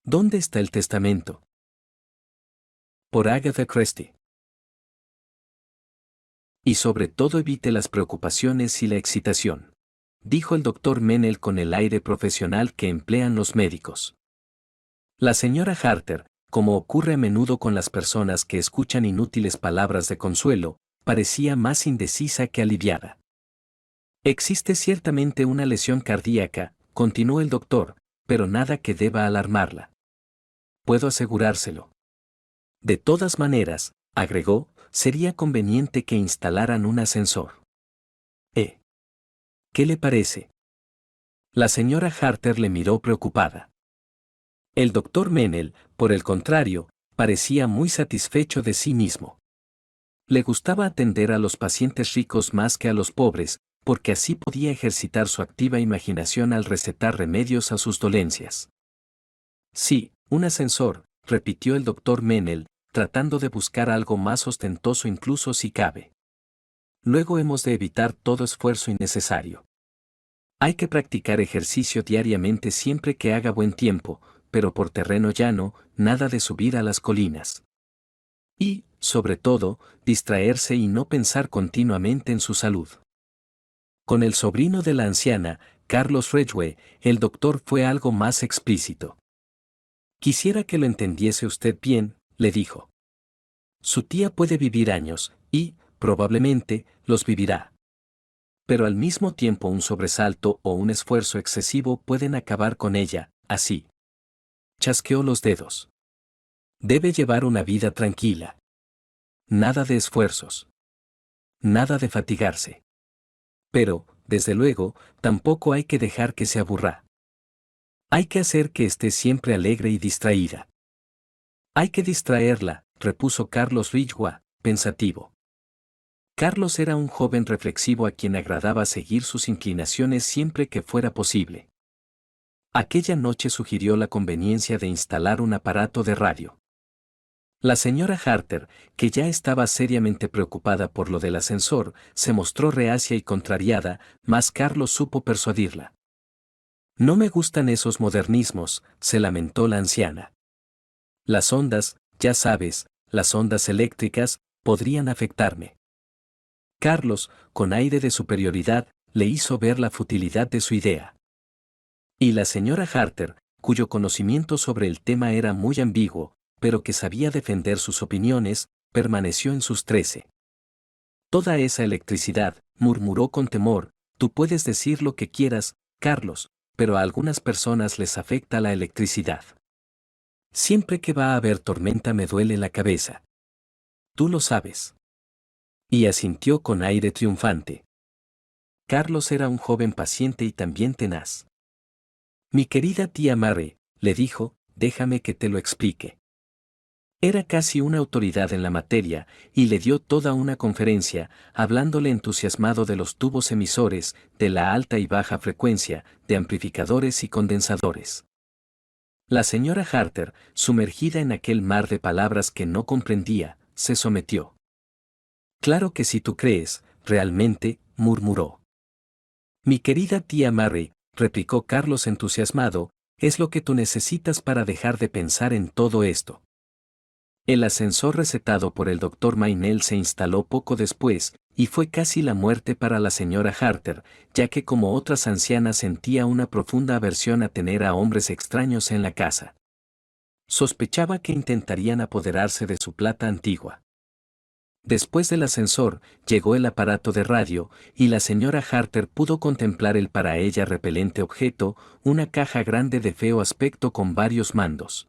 ¿Dónde está el testamento? Por Agatha Christie. Y sobre todo evite las preocupaciones y la excitación, dijo el doctor Mennel con el aire profesional que emplean los médicos. La señora Harter, como ocurre a menudo con las personas que escuchan inútiles palabras de consuelo, parecía más indecisa que aliviada. Existe ciertamente una lesión cardíaca, continuó el doctor, pero nada que deba alarmarla. Puedo asegurárselo. De todas maneras, agregó, sería conveniente que instalaran un ascensor. ¿Qué le parece? La señora Harter le miró preocupada. El doctor Mennel, por el contrario, parecía muy satisfecho de sí mismo. Le gustaba atender a los pacientes ricos más que a los pobres, porque así podía ejercitar su activa imaginación al recetar remedios a sus dolencias. Sí, un ascensor, repitió el doctor Mennel, tratando de buscar algo más ostentoso incluso si cabe. Luego hemos de evitar todo esfuerzo innecesario. Hay que practicar ejercicio diariamente siempre que haga buen tiempo, pero por terreno llano, nada de subir a las colinas. Y, sobre todo, distraerse y no pensar continuamente en su salud. Con el sobrino de la anciana, Carlos Ridgway, el doctor fue algo más explícito. Quisiera que lo entendiese usted bien, le dijo. Su tía puede vivir años, y, probablemente, los vivirá. Pero al mismo tiempo un sobresalto o un esfuerzo excesivo pueden acabar con ella, así. Chasqueó los dedos. Debe llevar una vida tranquila. Nada de esfuerzos. Nada de fatigarse. Pero, desde luego, tampoco hay que dejar que se aburra. Hay que hacer que esté siempre alegre y distraída. Hay que distraerla, repuso Carlos Ridgway, pensativo. Carlos era un joven reflexivo a quien agradaba seguir sus inclinaciones siempre que fuera posible. Aquella noche sugirió la conveniencia de instalar un aparato de radio. La señora Harter, que ya estaba seriamente preocupada por lo del ascensor, se mostró reacia y contrariada, mas Carlos supo persuadirla. No me gustan esos modernismos, se lamentó la anciana. Las ondas, ya sabes, las ondas eléctricas, podrían afectarme. Carlos, con aire de superioridad, le hizo ver la futilidad de su idea. Y la señora Harter, cuyo conocimiento sobre el tema era muy ambiguo, pero que sabía defender sus opiniones, permaneció en sus 13. Toda esa electricidad, murmuró con temor, tú puedes decir lo que quieras, Carlos, pero a algunas personas les afecta la electricidad. Siempre que va a haber tormenta me duele la cabeza. Tú lo sabes. Y asintió con aire triunfante. Carlos era un joven paciente y también tenaz. Mi querida tía Mary, le dijo, déjame que te lo explique. Era casi una autoridad en la materia, y le dio toda una conferencia, hablándole entusiasmado de los tubos emisores, de la alta y baja frecuencia, de amplificadores y condensadores. La señora Harter, sumergida en aquel mar de palabras que no comprendía, se sometió. Claro que si tú crees, realmente, murmuró. Mi querida tía Mary, replicó Carlos entusiasmado, es lo que tú necesitas para dejar de pensar en todo esto. El ascensor recetado por el doctor Mennel se instaló poco después, y fue casi la muerte para la señora Harter, ya que como otras ancianas sentía una profunda aversión a tener a hombres extraños en la casa. Sospechaba que intentarían apoderarse de su plata antigua. Después del ascensor, llegó el aparato de radio, y la señora Harter pudo contemplar el para ella repelente objeto, una caja grande de feo aspecto con varios mandos.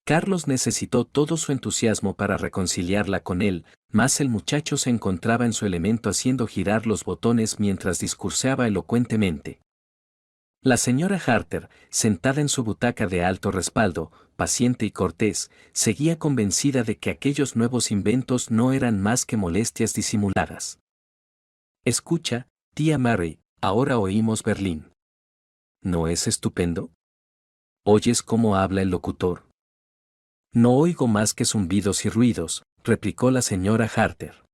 Carlos necesitó todo su entusiasmo para reconciliarla con él, mas el muchacho se encontraba en su elemento haciendo girar los botones mientras discursaba elocuentemente. La señora Harter, sentada en su butaca de alto respaldo, paciente y cortés, seguía convencida de que aquellos nuevos inventos no eran más que molestias disimuladas. Escucha, tía Mary, ahora oímos Berlín. ¿No es estupendo? ¿Oyes cómo habla el locutor? No oigo más que zumbidos y ruidos, replicó la señora Harter.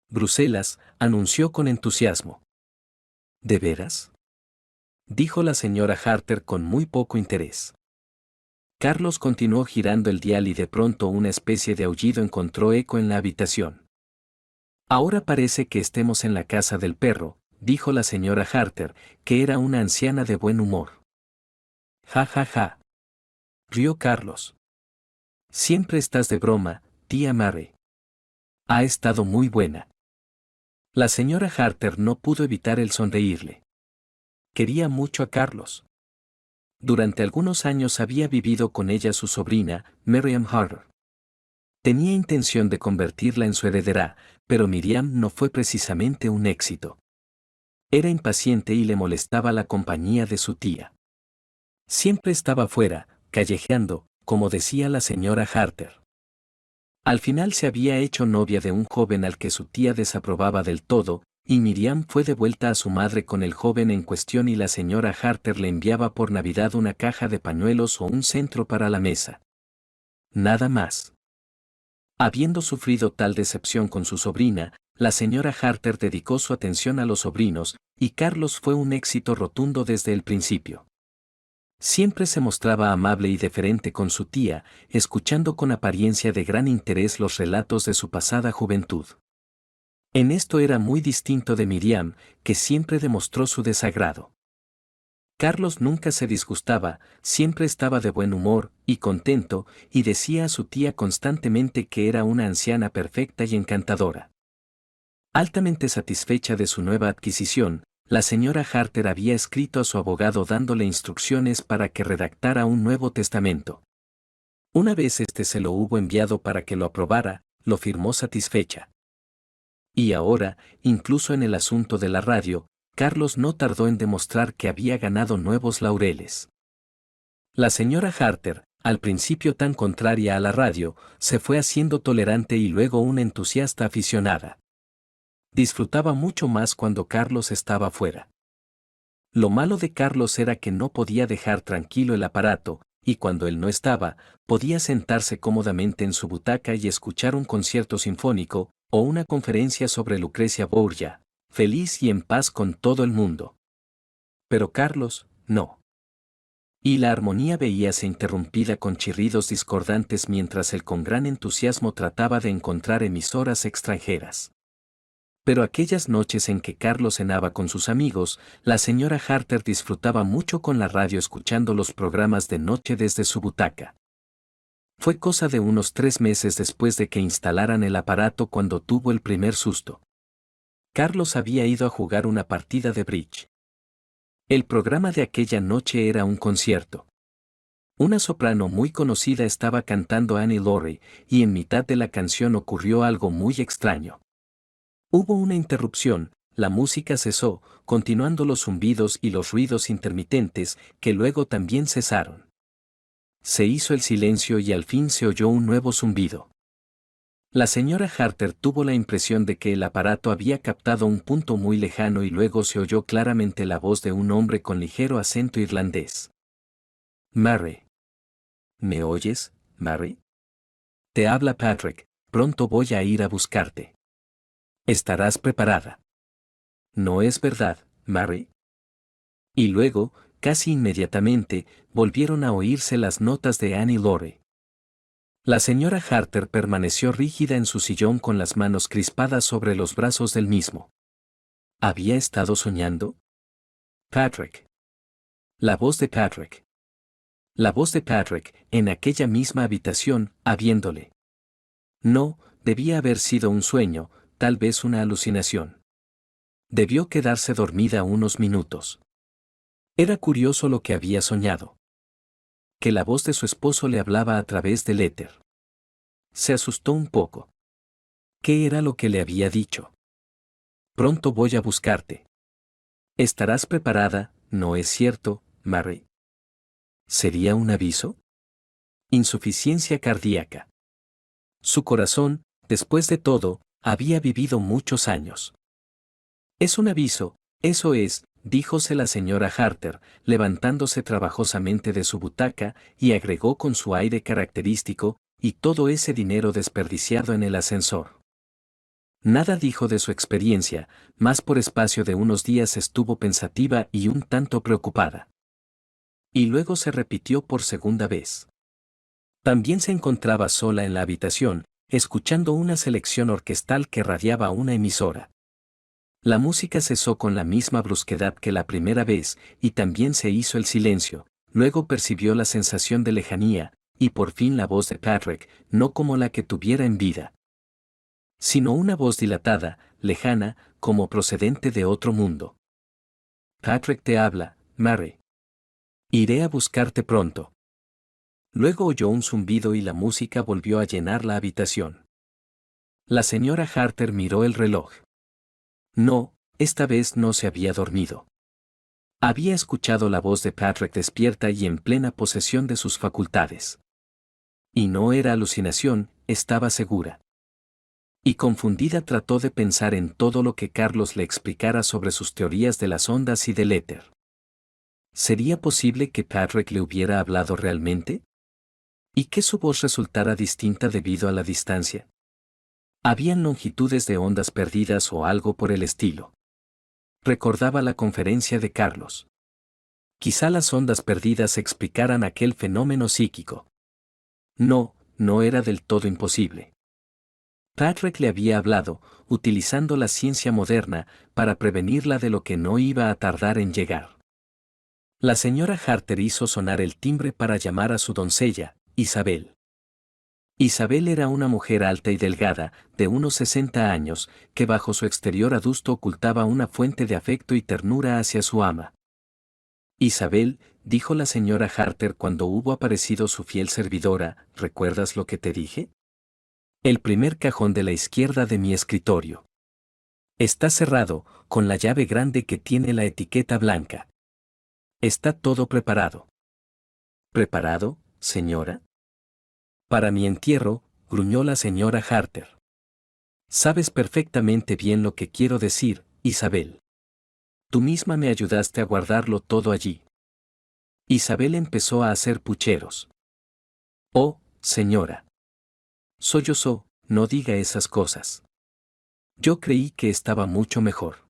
Bruselas, anunció con entusiasmo. ¿De veras? Dijo la señora Harter con muy poco interés. Carlos continuó girando el dial y de pronto una especie de aullido encontró eco en la habitación. Ahora parece que estemos en la casa del perro, dijo la señora Harter, que era una anciana de buen humor. Ja ja ja. Rió Carlos. Siempre estás de broma, tía Mary. Ha estado muy buena. La señora Harter no pudo evitar el sonreírle. Quería mucho a Carlos. Durante algunos años había vivido con ella su sobrina, Miriam Harter. Tenía intención de convertirla en su heredera, pero Miriam no fue precisamente un éxito. Era impaciente y le molestaba la compañía de su tía. Siempre estaba fuera, callejeando, como decía la señora Harter. Al final se había hecho novia de un joven al que su tía desaprobaba del todo, y Miriam fue de vuelta a su madre con el joven en cuestión y la señora Harter le enviaba por Navidad una caja de pañuelos o un centro para la mesa. Nada más. Habiendo sufrido tal decepción con su sobrina, la señora Harter dedicó su atención a los sobrinos, y Carlos fue un éxito rotundo desde el principio. Siempre se mostraba amable y deferente con su tía, escuchando con apariencia de gran interés los relatos de su pasada juventud. En esto era muy distinto de Miriam, que siempre demostró su desagrado. Carlos nunca se disgustaba, siempre estaba de buen humor y contento, y decía a su tía constantemente que era una anciana perfecta y encantadora. Altamente satisfecha de su nueva adquisición, la señora Harter había escrito a su abogado dándole instrucciones para que redactara un Nuevo Testamento. Una vez este se lo hubo enviado para que lo aprobara, lo firmó satisfecha. Y ahora, incluso en el asunto de la radio, Carlos no tardó en demostrar que había ganado nuevos laureles. La señora Harter, al principio tan contraria a la radio, se fue haciendo tolerante y luego una entusiasta aficionada. Disfrutaba mucho más cuando Carlos estaba fuera. Lo malo de Carlos era que no podía dejar tranquilo el aparato, y cuando él no estaba, podía sentarse cómodamente en su butaca y escuchar un concierto sinfónico, o una conferencia sobre Lucrecia Borgia, feliz y en paz con todo el mundo. Pero Carlos, no. Y la armonía veíase interrumpida con chirridos discordantes mientras él con gran entusiasmo trataba de encontrar emisoras extranjeras. Pero aquellas noches en que Carlos cenaba con sus amigos, la señora Harter disfrutaba mucho con la radio escuchando los programas de noche desde su butaca. Fue cosa de unos 3 meses después de que instalaran el aparato cuando tuvo el primer susto. Carlos había ido a jugar una partida de bridge. El programa de aquella noche era un concierto. Una soprano muy conocida estaba cantando Annie Laurie, y en mitad de la canción ocurrió algo muy extraño. Hubo una interrupción, la música cesó, continuando los zumbidos y los ruidos intermitentes, que luego también cesaron. Se hizo el silencio y al fin se oyó un nuevo zumbido. La señora Harter tuvo la impresión de que el aparato había captado un punto muy lejano y luego se oyó claramente la voz de un hombre con ligero acento irlandés. Mary. ¿Me oyes, Mary? Te habla Patrick, pronto voy a ir a buscarte. ¿Estarás preparada? ¿No es verdad, Mary? Y luego, casi inmediatamente, volvieron a oírse las notas de Annie Laurie. La señora Harter permaneció rígida en su sillón con las manos crispadas sobre los brazos del mismo. ¿Había estado soñando? Patrick. La voz de Patrick. La voz de Patrick, en aquella misma habitación, habiéndole. No, debía haber sido un sueño, tal vez una alucinación. Debió quedarse dormida unos minutos. Era curioso lo que había soñado. Que la voz de su esposo le hablaba a través del éter. Se asustó un poco. ¿Qué era lo que le había dicho? Pronto voy a buscarte. Estarás preparada, ¿no es cierto, Mary? ¿Sería un aviso? Insuficiencia cardíaca. Su corazón, después de todo, había vivido muchos años. Es un aviso, eso es, díjose la señora Harter, levantándose trabajosamente de su butaca, y agregó con su aire característico, y todo ese dinero desperdiciado en el ascensor. Nada dijo de su experiencia, mas por espacio de unos días estuvo pensativa y un tanto preocupada. Y luego se repitió por segunda vez. También se encontraba sola en la habitación, escuchando una selección orquestal que radiaba una emisora. La música cesó con la misma brusquedad que la primera vez, y también se hizo el silencio. Luego percibió la sensación de lejanía, y por fin la voz de Patrick, no como la que tuviera en vida, sino una voz dilatada, lejana, como procedente de otro mundo. Patrick te habla, Mary. Iré a buscarte pronto. Luego oyó un zumbido y la música volvió a llenar la habitación. La señora Harter miró el reloj. No, esta vez no se había dormido. Había escuchado la voz de Patrick despierta y en plena posesión de sus facultades. Y no era alucinación, estaba segura. Y confundida trató de pensar en todo lo que Carlos le explicara sobre sus teorías de las ondas y del éter. ¿Sería posible que Patrick le hubiera hablado realmente? ¿Y que su voz resultara distinta debido a la distancia? ¿Habían longitudes de ondas perdidas o algo por el estilo? Recordaba la conferencia de Carlos. Quizá las ondas perdidas explicaran aquel fenómeno psíquico. No, no era del todo imposible. Patrick le había hablado, utilizando la ciencia moderna, para prevenirla de lo que no iba a tardar en llegar. La señora Harter hizo sonar el timbre para llamar a su doncella, Isabel. Isabel era una mujer alta y delgada, de unos 60 años, que bajo su exterior adusto ocultaba una fuente de afecto y ternura hacia su ama. Isabel, dijo la señora Harter cuando hubo aparecido su fiel servidora, ¿recuerdas lo que te dije? El primer cajón de la izquierda de mi escritorio. Está cerrado, con la llave grande que tiene la etiqueta blanca. Está todo preparado. ¿Preparado, señora? Para mi entierro, gruñó la señora Harter. Sabes perfectamente bien lo que quiero decir, Isabel. Tú misma me ayudaste a guardarlo todo allí. Isabel empezó a hacer pucheros. Oh, señora. Sollozó, no diga esas cosas. Yo creí que estaba mucho mejor.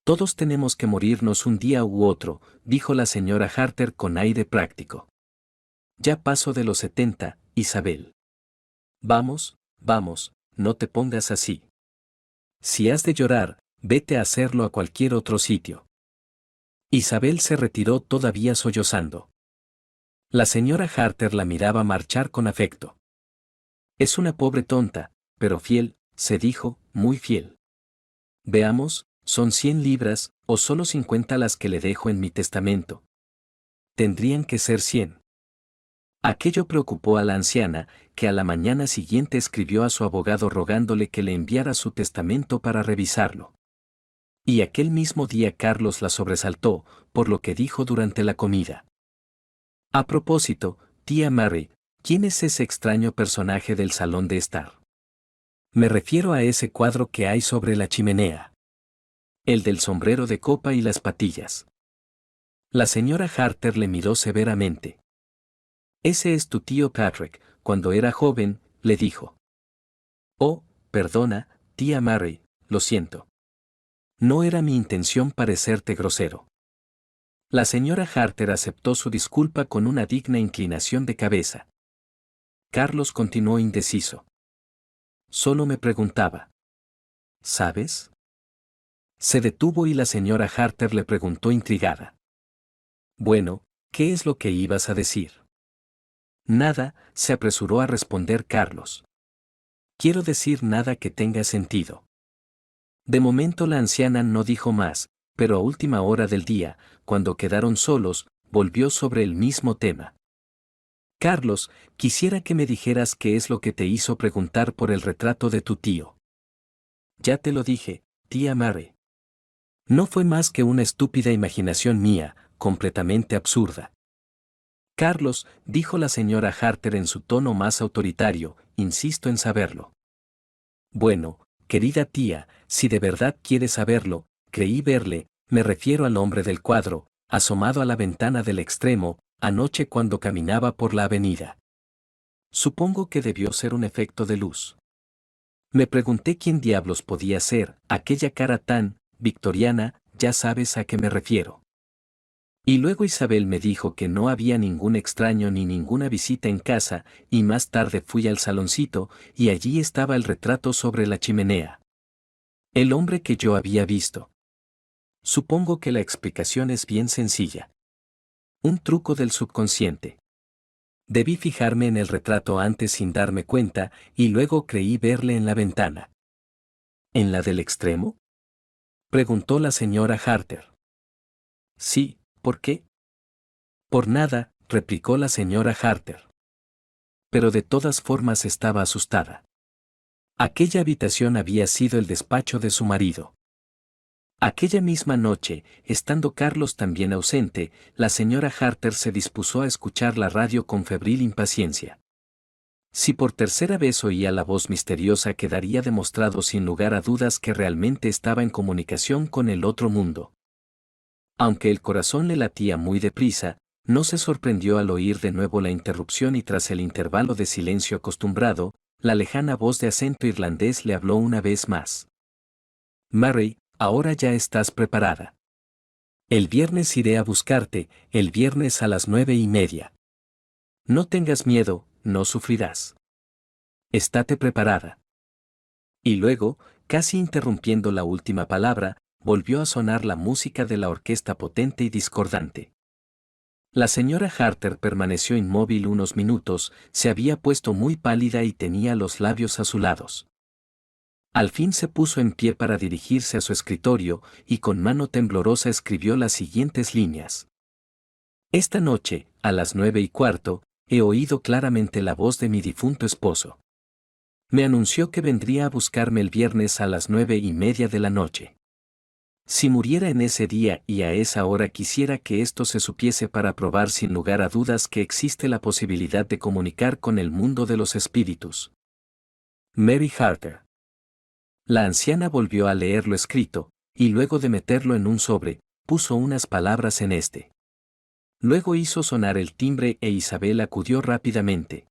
Todos tenemos que morirnos un día u otro, dijo la señora Harter con aire práctico. Ya paso de los 70, Isabel. Vamos, vamos, no te pongas así. Si has de llorar, vete a hacerlo a cualquier otro sitio. Isabel se retiró todavía sollozando. La señora Harter la miraba marchar con afecto. Es una pobre tonta, pero fiel, se dijo, muy fiel. Veamos, ¿son 100 libras, o solo 50 las que le dejo en mi testamento? Tendrían que ser 100. Aquello preocupó a la anciana, que a la mañana siguiente escribió a su abogado rogándole que le enviara su testamento para revisarlo. Y aquel mismo día Carlos la sobresaltó, por lo que dijo durante la comida. A propósito, tía Mary, ¿quién es ese extraño personaje del salón de estar? Me refiero a ese cuadro que hay sobre la chimenea. El del sombrero de copa y las patillas. La señora Harter le miró severamente. Ese es tu tío Patrick, cuando era joven, le dijo. Oh, perdona, tía Mary, lo siento. No era mi intención parecerte grosero. La señora Harter aceptó su disculpa con una digna inclinación de cabeza. Carlos continuó indeciso. Solo me preguntaba. ¿Sabes? Se detuvo y la señora Harter le preguntó intrigada. Bueno, ¿qué es lo que ibas a decir? Nada, se apresuró a responder Carlos. Quiero decir nada que tenga sentido. De momento la anciana no dijo más, pero a última hora del día, cuando quedaron solos, volvió sobre el mismo tema. Carlos, quisiera que me dijeras qué es lo que te hizo preguntar por el retrato de tu tío. Ya te lo dije, tía Mary. No fue más que una estúpida imaginación mía, completamente absurda. Carlos, dijo la señora Harter en su tono más autoritario, insisto en saberlo. Bueno, querida tía, si de verdad quieres saberlo, creí verle, me refiero al hombre del cuadro, asomado a la ventana del extremo, anoche cuando caminaba por la avenida. Supongo que debió ser un efecto de luz. Me pregunté quién diablos podía ser, aquella cara tan, victoriana, ya sabes a qué me refiero. Y luego Isabel me dijo que no había ningún extraño ni ninguna visita en casa, y más tarde fui al saloncito, y allí estaba el retrato sobre la chimenea. El hombre que yo había visto. Supongo que la explicación es bien sencilla. Un truco del subconsciente. Debí fijarme en el retrato antes sin darme cuenta, y luego creí verle en la ventana. ¿En la del extremo?, preguntó la señora Harter. Sí, ¿por qué? Por nada, replicó la señora Harter. Pero de todas formas estaba asustada. Aquella habitación había sido el despacho de su marido. Aquella misma noche, estando Carlos también ausente, la señora Harter se dispuso a escuchar la radio con febril impaciencia. Si por tercera vez oía la voz misteriosa, quedaría demostrado sin lugar a dudas que realmente estaba en comunicación con el otro mundo. Aunque el corazón le latía muy deprisa, no se sorprendió al oír de nuevo la interrupción y tras el intervalo de silencio acostumbrado, la lejana voz de acento irlandés le habló una vez más. Mary, ahora ya estás preparada. El viernes iré a buscarte, el viernes a las 9:30. No tengas miedo, no sufrirás. Estate preparada. Y luego, casi interrumpiendo la última palabra, volvió a sonar la música de la orquesta potente y discordante. La señora Harter permaneció inmóvil unos minutos, se había puesto muy pálida y tenía los labios azulados. Al fin se puso en pie para dirigirse a su escritorio y con mano temblorosa escribió las siguientes líneas. Esta noche, a las 9:15, he oído claramente la voz de mi difunto esposo. Me anunció que vendría a buscarme el viernes a las 9:30 de la noche. Si muriera en ese día y a esa hora, quisiera que esto se supiese para probar sin lugar a dudas que existe la posibilidad de comunicar con el mundo de los espíritus. Mary Harter. La anciana volvió a leer lo escrito, y luego de meterlo en un sobre, puso unas palabras en este. Luego hizo sonar el timbre e Isabel acudió rápidamente.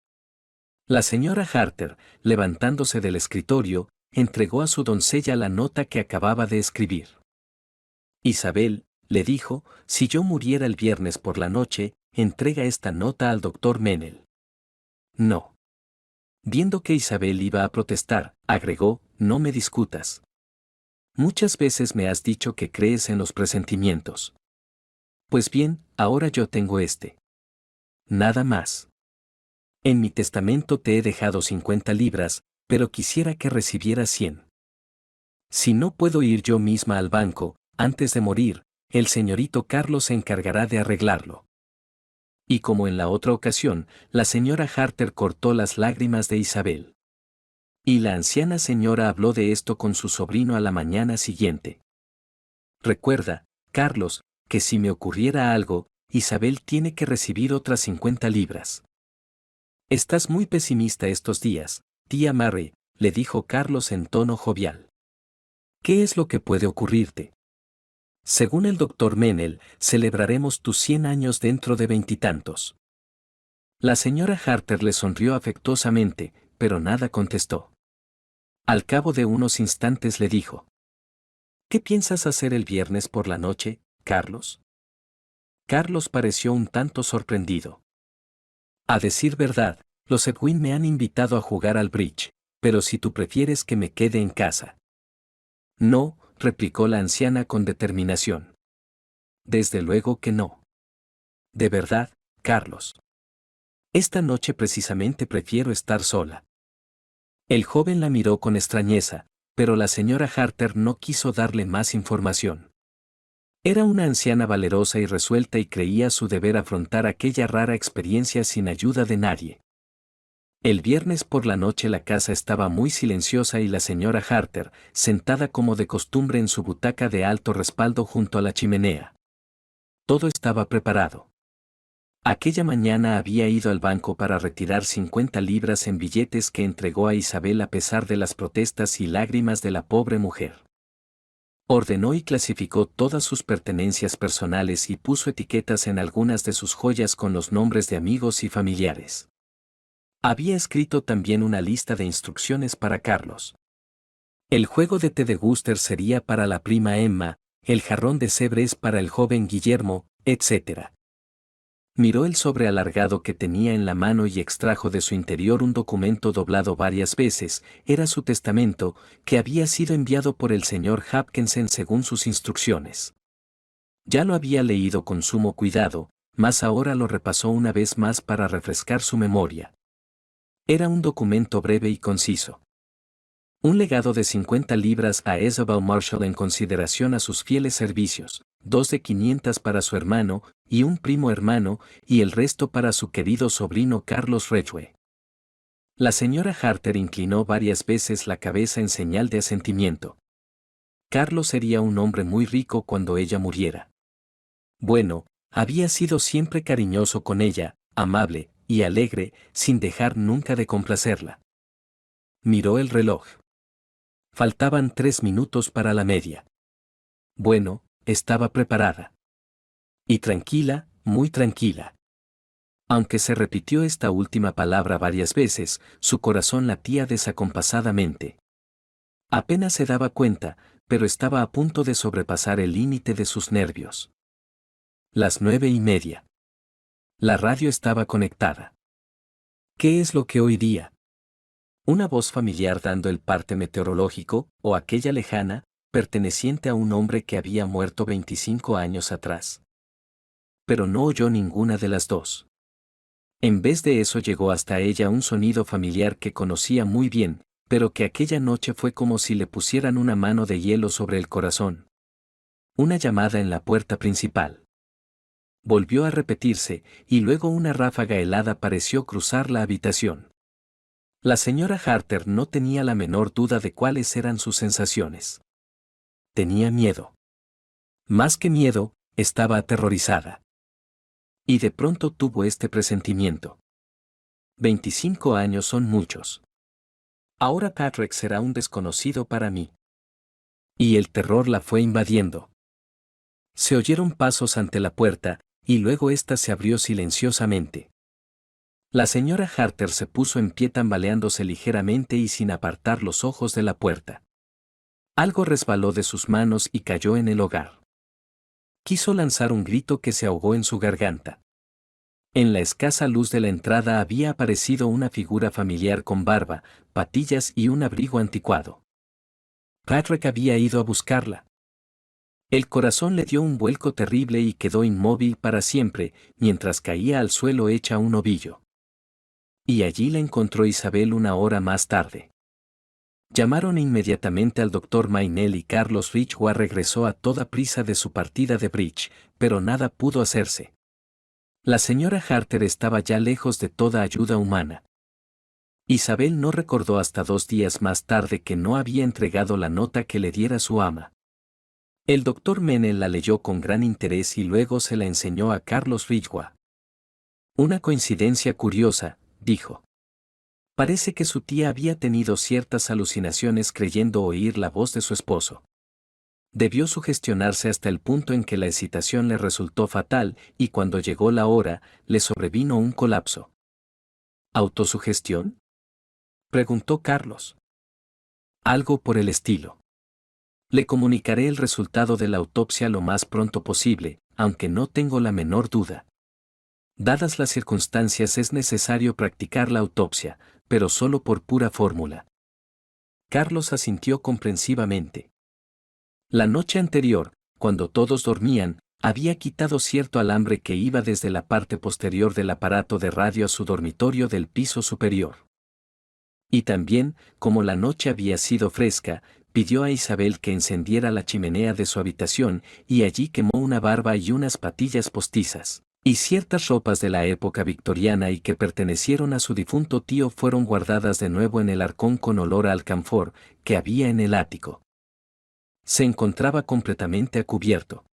La señora Harter, levantándose del escritorio, entregó a su doncella la nota que acababa de escribir. Isabel, le dijo, si yo muriera el viernes por la noche, entrega esta nota al doctor Mennel. No. Viendo que Isabel iba a protestar, agregó, no me discutas. Muchas veces me has dicho que crees en los presentimientos. Pues bien, ahora yo tengo este. Nada más. En mi testamento te he dejado 50 libras, pero quisiera que recibieras 100. Si no puedo ir yo misma al banco, antes de morir, el señorito Carlos se encargará de arreglarlo. Y como en la otra ocasión, la señora Harter cortó las lágrimas de Isabel. Y la anciana señora habló de esto con su sobrino a la mañana siguiente. Recuerda, Carlos, que si me ocurriera algo, Isabel tiene que recibir otras 50 libras. Estás muy pesimista estos días, tía Mary, le dijo Carlos en tono jovial. ¿Qué es lo que puede ocurrirte? Según el doctor Mennel, celebraremos tus 100 años dentro de 20 y tantos. La señora Harter le sonrió afectuosamente, pero nada contestó. Al cabo de unos instantes le dijo. ¿Qué piensas hacer el viernes por la noche, Carlos? Carlos pareció un tanto sorprendido. A decir verdad, los Edwin me han invitado a jugar al bridge, pero si tú prefieres que me quede en casa. No, replicó la anciana con determinación. Desde luego que no. De verdad, Carlos. Esta noche precisamente prefiero estar sola. El joven la miró con extrañeza, pero la señora Harter no quiso darle más información. Era una anciana valerosa y resuelta y creía su deber afrontar aquella rara experiencia sin ayuda de nadie. El viernes por la noche la casa estaba muy silenciosa y la señora Harter, sentada como de costumbre en su butaca de alto respaldo junto a la chimenea. Todo estaba preparado. Aquella mañana había ido al banco para retirar 50 libras en billetes que entregó a Isabel a pesar de las protestas y lágrimas de la pobre mujer. Ordenó y clasificó todas sus pertenencias personales y puso etiquetas en algunas de sus joyas con los nombres de amigos y familiares. Había escrito también una lista de instrucciones para Carlos. El juego de té de Gúster sería para la prima Emma, el jarrón de Sèvres para el joven Guillermo, etc. Miró el sobre alargado que tenía en la mano y extrajo de su interior un documento doblado varias veces. Era su testamento, que había sido enviado por el señor Hopkinson según sus instrucciones. Ya lo había leído con sumo cuidado, mas ahora lo repasó una vez más para refrescar su memoria. Era un documento breve y conciso. Un legado de 50 libras a Isabel Marshall en consideración a sus fieles servicios, 2 de 500 para su hermano y un primo hermano, y el resto para su querido sobrino Carlos Ridgway. La señora Harter inclinó varias veces la cabeza en señal de asentimiento. Carlos sería un hombre muy rico cuando ella muriera. Bueno, había sido siempre cariñoso con ella, amable y alegre, sin dejar nunca de complacerla. Miró el reloj. Faltaban 3 minutos para la media. Bueno, estaba preparada. Y tranquila, muy tranquila. Aunque se repitió esta última palabra varias veces, su corazón latía desacompasadamente. Apenas se daba cuenta, pero estaba a punto de sobrepasar el límite de sus nervios. Las 9:30. La radio estaba conectada. ¿Qué es lo que oiría? ¿Una voz familiar dando el parte meteorológico, o aquella lejana, perteneciente a un hombre que había muerto 25 años atrás? Pero no oyó ninguna de las dos. En vez de eso llegó hasta ella un sonido familiar que conocía muy bien, pero que aquella noche fue como si le pusieran una mano de hielo sobre el corazón. Una llamada en la puerta principal. Volvió a repetirse, y luego una ráfaga helada pareció cruzar la habitación. La señora Harter no tenía la menor duda de cuáles eran sus sensaciones. Tenía miedo. Más que miedo, estaba aterrorizada. Y de pronto tuvo este presentimiento. 25 años son muchos. Ahora Patrick será un desconocido para mí. Y el terror la fue invadiendo. Se oyeron pasos ante la puerta, y luego ésta se abrió silenciosamente. La señora Harter se puso en pie tambaleándose ligeramente y sin apartar los ojos de la puerta. Algo resbaló de sus manos y cayó en el hogar. Quiso lanzar un grito que se ahogó en su garganta. En la escasa luz de la entrada había aparecido una figura familiar con barba, patillas y un abrigo anticuado. Patrick había ido a buscarla. El corazón le dio un vuelco terrible y quedó inmóvil para siempre, mientras caía al suelo hecha un ovillo. Y allí la encontró Isabel una hora más tarde. Llamaron inmediatamente al doctor Mainel y Carlos Ridgway regresó a toda prisa de su partida de bridge, pero nada pudo hacerse. La señora Harter estaba ya lejos de toda ayuda humana. Isabel no recordó hasta 2 días más tarde que no había entregado la nota que le diera su ama. El doctor Menel la leyó con gran interés y luego se la enseñó a Carlos Ridgway. Una coincidencia curiosa, dijo. Parece que su tía había tenido ciertas alucinaciones creyendo oír la voz de su esposo. Debió sugestionarse hasta el punto en que la excitación le resultó fatal y cuando llegó la hora, le sobrevino un colapso. ¿Autosugestión?, preguntó Carlos. Algo por el estilo. Le comunicaré el resultado de la autopsia lo más pronto posible, aunque no tengo la menor duda. Dadas las circunstancias es necesario practicar la autopsia, pero solo por pura fórmula. Carlos asintió comprensivamente. La noche anterior, cuando todos dormían, había quitado cierto alambre que iba desde la parte posterior del aparato de radio a su dormitorio del piso superior. Y también, como la noche había sido fresca, pidió a Isabel que encendiera la chimenea de su habitación y allí quemó una barba y unas patillas postizas. Y ciertas ropas de la época victoriana y que pertenecieron a su difunto tío fueron guardadas de nuevo en el arcón con olor a alcanfor que había en el ático. Se encontraba completamente a cubierto.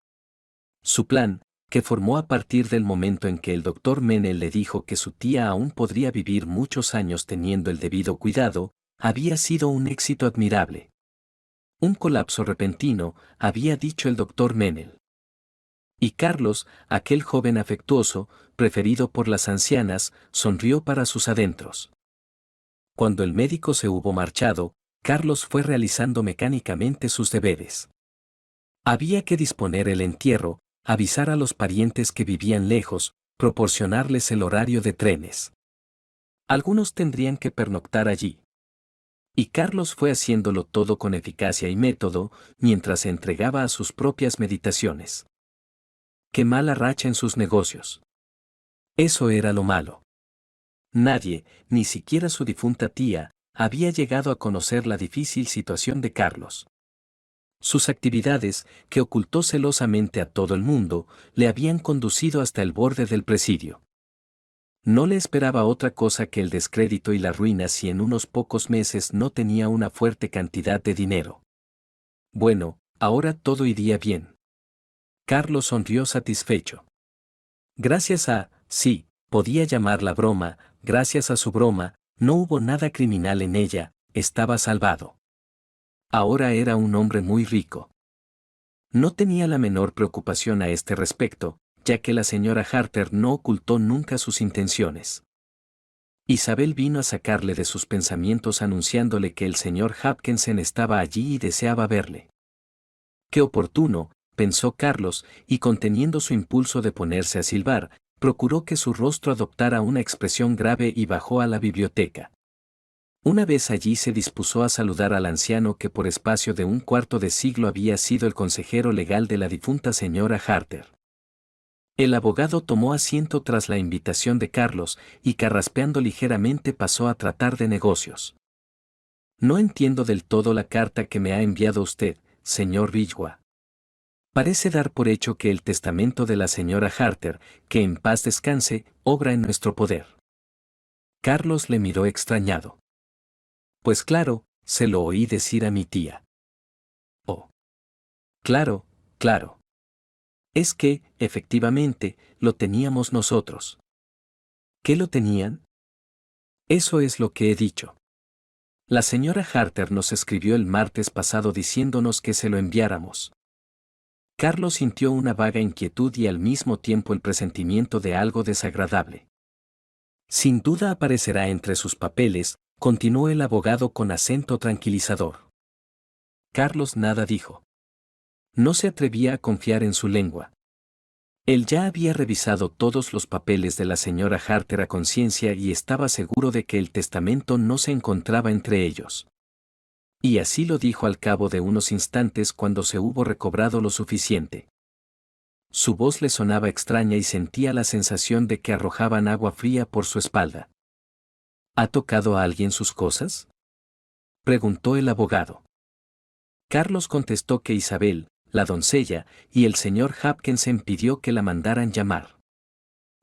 Su plan, que formó a partir del momento en que el doctor Menel le dijo que su tía aún podría vivir muchos años teniendo el debido cuidado, había sido un éxito admirable. Un colapso repentino, había dicho el doctor Menel. Y Carlos, aquel joven afectuoso, preferido por las ancianas, sonrió para sus adentros. Cuando el médico se hubo marchado, Carlos fue realizando mecánicamente sus deberes. Había que disponer el entierro, avisar a los parientes que vivían lejos, proporcionarles el horario de trenes. Algunos tendrían que pernoctar allí. Y Carlos fue haciéndolo todo con eficacia y método, mientras se entregaba a sus propias meditaciones. Qué mala racha en sus negocios. Eso era lo malo. Nadie, ni siquiera su difunta tía, había llegado a conocer la difícil situación de Carlos. Sus actividades, que ocultó celosamente a todo el mundo, le habían conducido hasta el borde del presidio. No le esperaba otra cosa que el descrédito y la ruina si en unos pocos meses no tenía una fuerte cantidad de dinero. Bueno, ahora todo iría bien. Carlos sonrió satisfecho. Gracias a, sí, podía llamarla broma, gracias a su broma, no hubo nada criminal en ella, estaba salvado. Ahora era un hombre muy rico. No tenía la menor preocupación a este respecto, ya que la señora Harter no ocultó nunca sus intenciones. Isabel vino a sacarle de sus pensamientos anunciándole que el señor Hopkinson estaba allí y deseaba verle. Qué oportuno, pensó Carlos, y conteniendo su impulso de ponerse a silbar, procuró que su rostro adoptara una expresión grave y bajó a la biblioteca. Una vez allí se dispuso a saludar al anciano que por espacio de un cuarto de siglo había sido el consejero legal de la difunta señora Harter. El abogado tomó asiento tras la invitación de Carlos y carraspeando ligeramente pasó a tratar de negocios. No entiendo del todo la carta que me ha enviado usted, señor Ridgway. Parece dar por hecho que el testamento de la señora Harter, que en paz descanse, obra en nuestro poder. Carlos le miró extrañado. Pues claro, se lo oí decir a mi tía. Oh. Claro, claro. Es que, efectivamente, lo teníamos nosotros. ¿Qué lo tenían? Eso es lo que he dicho. La señora Harter nos escribió el martes pasado diciéndonos que se lo enviáramos. Carlos sintió una vaga inquietud y al mismo tiempo el presentimiento de algo desagradable. Sin duda aparecerá entre sus papeles, continuó el abogado con acento tranquilizador. Carlos nada dijo. No se atrevía a confiar en su lengua. Él ya había revisado todos los papeles de la señora Harter a conciencia y estaba seguro de que el testamento no se encontraba entre ellos. Y así lo dijo al cabo de unos instantes cuando se hubo recobrado lo suficiente. Su voz le sonaba extraña y sentía la sensación de que arrojaban agua fría por su espalda. ¿Ha tocado a alguien sus cosas?, preguntó el abogado. Carlos contestó que Isabel, la doncella, y el señor Hopkinson pidió que la mandaran llamar.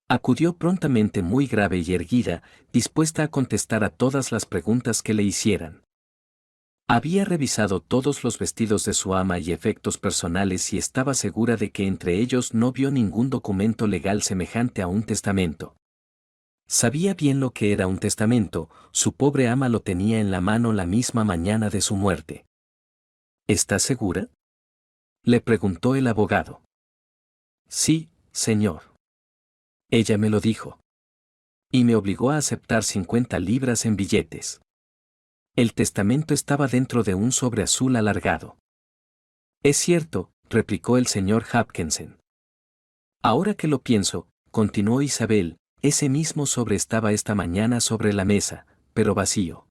Acudió prontamente muy grave y erguida, dispuesta a contestar a todas las preguntas que le hicieran. Había revisado todos los vestidos de su ama y efectos personales y estaba segura de que entre ellos no vio ningún documento legal semejante a un testamento. Sabía bien lo que era un testamento, su pobre ama lo tenía en la mano la misma mañana de su muerte. ¿Estás segura?, le preguntó el abogado. Sí, señor. Ella me lo dijo. Y me obligó a aceptar 50 libras en billetes. El testamento estaba dentro de un sobre azul alargado. Es cierto, replicó el señor Hopkinson. Ahora que lo pienso, continuó Isabel, ese mismo sobre estaba esta mañana sobre la mesa, pero vacío.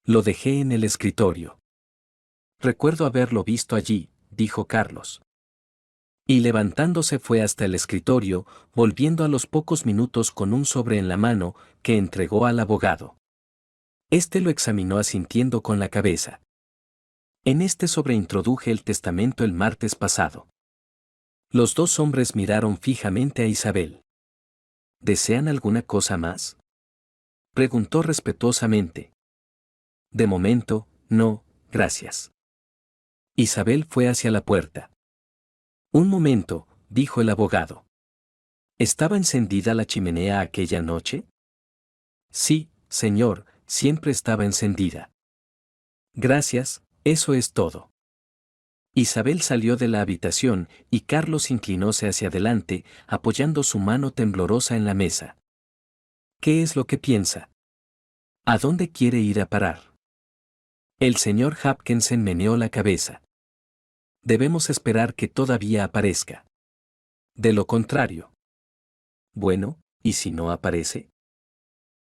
Lo dejé en el escritorio. Recuerdo haberlo visto allí, dijo Carlos. Y levantándose fue hasta el escritorio, volviendo a los pocos minutos con un sobre en la mano, que entregó al abogado. Este lo examinó asintiendo con la cabeza. En este sobre introduje el testamento el martes pasado. Los dos hombres miraron fijamente a Isabel. ¿Desean alguna cosa más?, preguntó respetuosamente. De momento, no, gracias. Isabel fue hacia la puerta. Un momento, dijo el abogado. ¿Estaba encendida la chimenea aquella noche? Sí, señor, siempre estaba encendida. Gracias, eso es todo. Isabel salió de la habitación y Carlos inclinóse hacia adelante, apoyando su mano temblorosa en la mesa. ¿Qué es lo que piensa? ¿A dónde quiere ir a parar? El señor Hopkinson meneó la cabeza. Debemos esperar que todavía aparezca. De lo contrario. Bueno, ¿y si no aparece?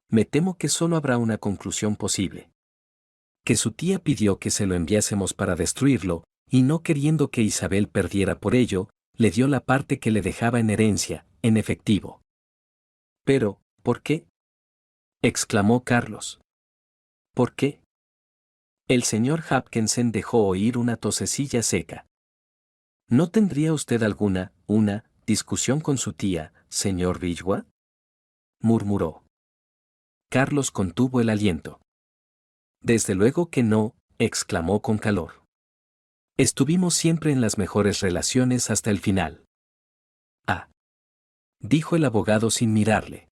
Me temo que solo habrá una conclusión posible. Que su tía pidió que se lo enviásemos para destruirlo, y no queriendo que Isabel perdiera por ello, le dio la parte que le dejaba en herencia, en efectivo. Pero, ¿por qué? Exclamó Carlos. ¿Por qué? El señor Hopkinson dejó oír una tosecilla seca. ¿No tendría usted una discusión con su tía, señor Ridgway? Murmuró. Carlos contuvo el aliento. Desde luego que no, exclamó con calor. Estuvimos siempre en las mejores relaciones hasta el final. Ah, dijo el abogado sin mirarle.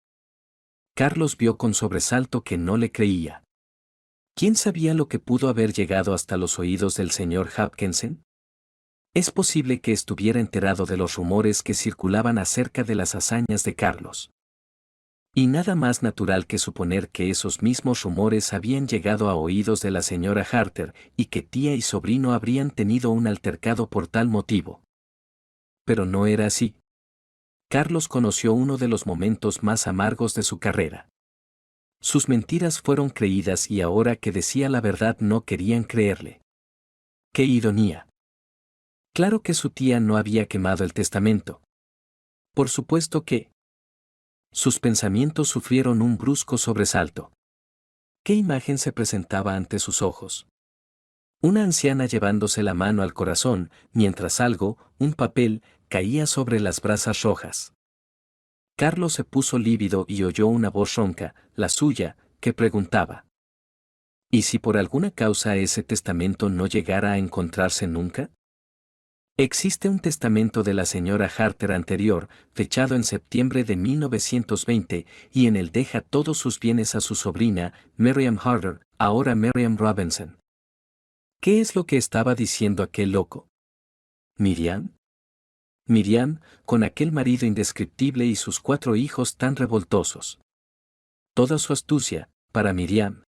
Carlos vio con sobresalto que no le creía. ¿Quién sabía lo que pudo haber llegado hasta los oídos del señor Hopkinson? Es posible que estuviera enterado de los rumores que circulaban acerca de las hazañas de Carlos. Y nada más natural que suponer que esos mismos rumores habían llegado a oídos de la señora Harter y que tía y sobrino habrían tenido un altercado por tal motivo. Pero no era así. Carlos conoció uno de los momentos más amargos de su carrera. Sus mentiras fueron creídas y ahora que decía la verdad no querían creerle. ¡Qué ironía! Claro que su tía no había quemado el testamento. Por supuesto que... Sus pensamientos sufrieron un brusco sobresalto. ¿Qué imagen se presentaba ante sus ojos? Una anciana llevándose la mano al corazón, mientras algo, un papel, caía sobre las brasas rojas. Carlos se puso lívido y oyó una voz ronca, la suya, que preguntaba: ¿y si por alguna causa ese testamento no llegara a encontrarse nunca? Existe un testamento de la señora Harter anterior, fechado en septiembre de 1920, y en él deja todos sus bienes a su sobrina, Miriam Harter, ahora Miriam Robinson. ¿Qué es lo que estaba diciendo aquel loco? ¿Miriam? Miriam, con aquel marido indescriptible y sus 4 hijos tan revoltosos. Toda su astucia, para Miriam.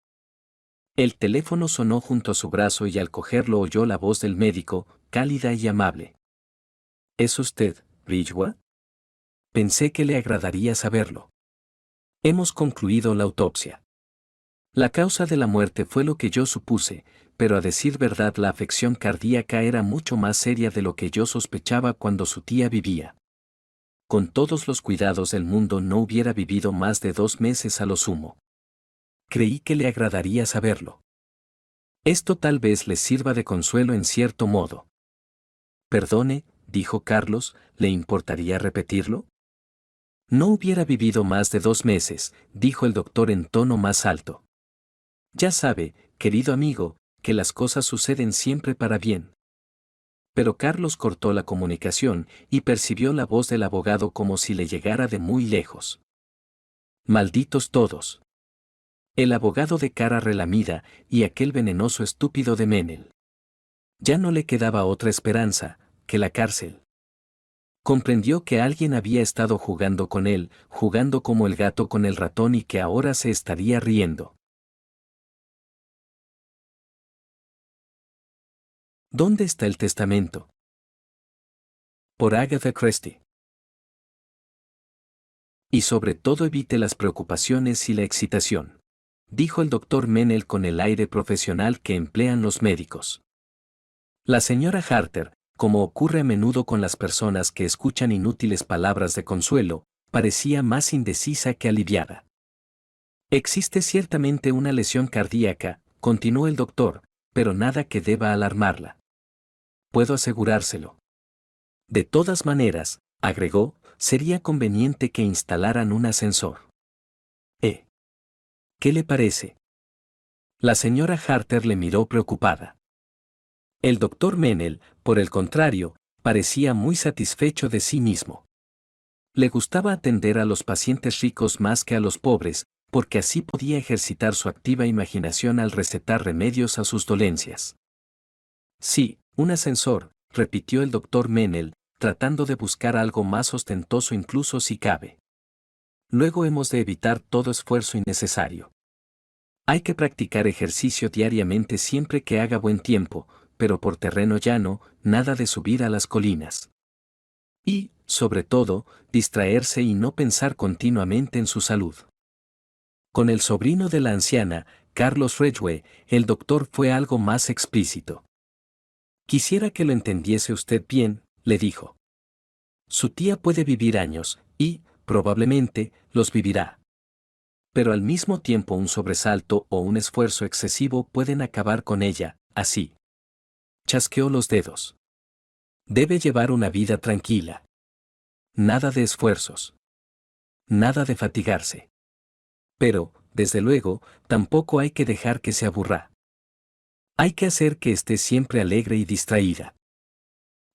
El teléfono sonó junto a su brazo y al cogerlo oyó la voz del médico, cálida y amable. ¿Es usted, Ridgway? Pensé que le agradaría saberlo. Hemos concluido la autopsia. La causa de la muerte fue lo que yo supuse, pero a decir verdad la afección cardíaca era mucho más seria de lo que yo sospechaba cuando su tía vivía. Con todos los cuidados del mundo no hubiera vivido más de 2 meses a lo sumo. Creí que le agradaría saberlo. Esto tal vez le sirva de consuelo en cierto modo. Perdone, dijo Carlos, ¿le importaría repetirlo? No hubiera vivido más de 2 meses, dijo el doctor en tono más alto. Ya sabe, querido amigo, que las cosas suceden siempre para bien. Pero Carlos cortó la comunicación y percibió la voz del abogado como si le llegara de muy lejos. Malditos todos. El abogado de cara relamida y aquel venenoso estúpido de Menel. Ya no le quedaba otra esperanza que la cárcel. Comprendió que alguien había estado jugando con él, jugando como el gato con el ratón y que ahora se estaría riendo. ¿Dónde está el testamento? Por Agatha Christie. Y sobre todo evite las preocupaciones y la excitación, dijo el doctor Menel con el aire profesional que emplean los médicos. La señora Harter, como ocurre a menudo con las personas que escuchan inútiles palabras de consuelo, parecía más indecisa que aliviada. Existe ciertamente una lesión cardíaca, continuó el doctor, pero nada que deba alarmarla. Puedo asegurárselo. De todas maneras, agregó, sería conveniente que instalaran un ascensor. ¿Qué le parece? La señora Harter le miró preocupada. El doctor Menel, por el contrario, parecía muy satisfecho de sí mismo. Le gustaba atender a los pacientes ricos más que a los pobres, porque así podía ejercitar su activa imaginación al recetar remedios a sus dolencias. Sí, un ascensor, repitió el doctor Menel, tratando de buscar algo más ostentoso incluso si cabe. Luego hemos de evitar todo esfuerzo innecesario. Hay que practicar ejercicio diariamente siempre que haga buen tiempo, pero por terreno llano, nada de subir a las colinas. Y, sobre todo, distraerse y no pensar continuamente en su salud. Con el sobrino de la anciana, Carlos Ridgway, el doctor fue algo más explícito. Quisiera que lo entendiese usted bien, le dijo. Su tía puede vivir años, y, probablemente, los vivirá. Pero al mismo tiempo un sobresalto o un esfuerzo excesivo pueden acabar con ella, así. Chasqueó los dedos. Debe llevar una vida tranquila. Nada de esfuerzos. Nada de fatigarse. Pero, desde luego, tampoco hay que dejar que se aburra. Hay que hacer que esté siempre alegre y distraída.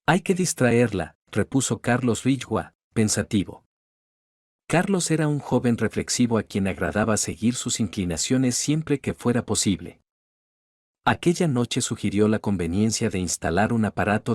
Hay que distraerla, repuso Carlos Ridgway, pensativo. Carlos era un joven reflexivo a quien agradaba seguir sus inclinaciones siempre que fuera posible. Aquella noche sugirió la conveniencia de instalar un aparato